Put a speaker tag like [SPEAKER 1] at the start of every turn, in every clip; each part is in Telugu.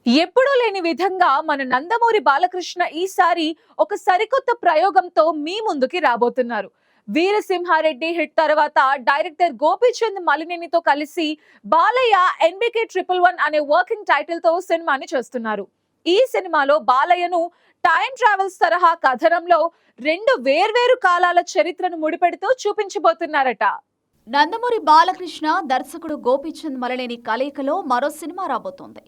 [SPEAKER 1] ఎప్పుడూ లేని విధంగా మన నందమూరి బాలకృష్ణ ఈసారి ఒక సరికొత్త ప్రయోగంతో మీ ముందుకి రాబోతున్నారు. వీరసింహారెడ్డి హిట్ తర్వాత డైరెక్టర్ గోపీచంద్ మలినేనితో కలిసి బాలయ్య ఎన్బికే 111 అనే వర్కింగ్ టైటిల్ తో సినిమాని చేస్తున్నారు. ఈ సినిమాలో బాలయ్యను టైం ట్రావెల్స్ తరహా కథనంలో రెండు వేర్వేరు కాలాల చరిత్రను ముడిపెడుతూ చూపించబోతున్నారట.
[SPEAKER 2] నందమూరి బాలకృష్ణ దర్శకుడు గోపీచంద్ మలినేని కలయికలో మరో సినిమా రాబోతోంది.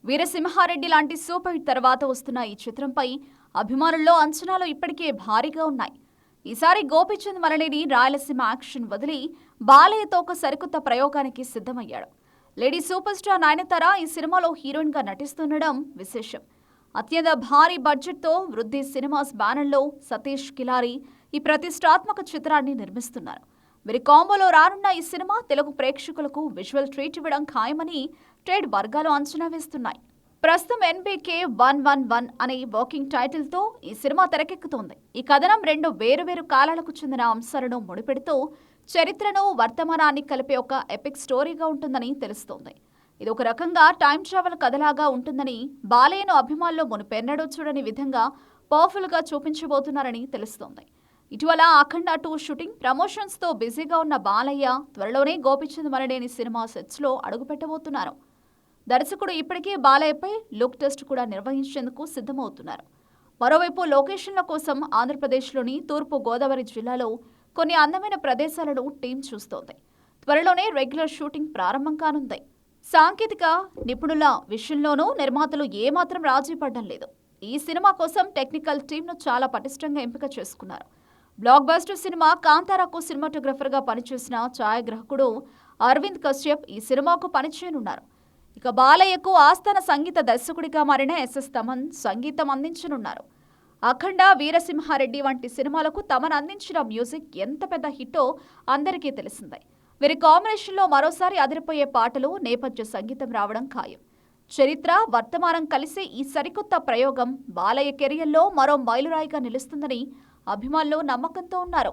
[SPEAKER 2] వీరసింహారెడ్డి లాంటి సూపర్ హిట్ తర్వాత వస్తున్న ఈ చిత్రంపై అభిమానుల్లో అంచనాలు ఇప్పటికే భారీగా ఉన్నాయి. ఈసారి గోపీచంద్ మలినేని రాయలసీమ యాక్షన్ వదిలి బాలయ్యతో ఒక సరికొత్త ప్రయోగానికి సిద్ధమయ్యాడు. లేడీ సూపర్ స్టార్ నయనతార ఈ సినిమాలో హీరోయిన్ గా నటిస్తుండడం విశేషం. అత్యంత భారీ బడ్జెట్తో వృద్ధి సినిమాస్ బ్యానర్లో సతీష్ కిలారి ఈ ప్రతిష్టాత్మక చిత్రాన్ని నిర్మిస్తున్నారు. వీరి కాంబోలో రానున్న ఈ సినిమా తెలుగు ప్రేక్షకులకు విజువల్ ట్రీట్ ఇవ్వడం ఖాయమని ట్రేడ్ వర్గాలు అంచనా వేస్తున్నాయి. ప్రస్తుతం ఎన్బికే 111 అనే వర్కింగ్ టైటిల్ తో ఈ సినిమా తెరకెక్కుతోంది. ఈ కథనం రెండు వేరువేరు కాలాలకు చెందిన అంశాలను ముడిపెడుతూ చరిత్రను వర్తమానాన్ని కలిపే ఒక ఎపిక్ స్టోరీగా ఉంటుందని తెలుస్తోంది. ఇది ఒక రకంగా టైం ట్రావెల్ కథలాగా ఉంటుందని బాలయ్యను అభిమానులు మునుపెన్నడూ చూడని విధంగా పవర్ఫుల్ గా చూపించబోతున్నారని తెలుస్తోంది. ఇటీవల అఖండ 2 షూటింగ్ ప్రమోషన్స్ తో బిజీగా ఉన్న బాలయ్య త్వరలోనే గోపీచంద్ మలినేని సినిమా సెట్స్ లో అడుగుపెట్టబోతున్నారు. దర్శకుడు ఇప్పటికే బాలయ్యపై లుక్ టెస్ట్ కూడా నిర్వహించేందుకు సిద్ధమవుతున్నారు. మరోవైపు లొకేషన్ల కోసం ఆంధ్రప్రదేశ్లోని తూర్పు గోదావరి జిల్లాలో కొన్ని అందమైన ప్రదేశాలను టీం చూస్తోంది. త్వరలోనే రెగ్యులర్ షూటింగ్ ప్రారంభం కానుంది. సాంకేతిక నిపుణుల విషయంలోనూ నిర్మాతలు ఏమాత్రం రాజీ పడడం లేదు. ఈ సినిమా కోసం టెక్నికల్ టీంను చాలా పటిష్టంగా ఎంపిక చేసుకున్నారు. బ్లాక్ బస్టర్ సినిమా కాంతారాకు సినిమాటోగ్రఫర్ గా పనిచేసిన ఛాయాగ్రాహకుడు అరవింద్ కశ్యప్ ఈ సినిమాకు పనిచేయనున్నారు. ఇక బాలయ్యకు ఆస్థాన సంగీత దర్శకుడిగా మారిన ఎస్ఎస్ తమన్ సంగీతం అందించనున్నారు. అఖండ, వీరసింహారెడ్డి వంటి సినిమాలకు తమన్ అందించిన మ్యూజిక్ ఎంత పెద్ద హిట్టో అందరికీ తెలిసిందే. వీరి కాంబినేషన్లో మరోసారి అదిరిపోయే పాటలు, నేపథ్య సంగీతం రావడం ఖాయం. చరిత్ర, వర్తమానం కలిసే ఈ సరికొత్త ప్రయోగం బాలయ్య కెరియర్లో మరో మైలురాయిగా నిలుస్తుందని అభిమానులు నమ్మకంతో ఉన్నారు.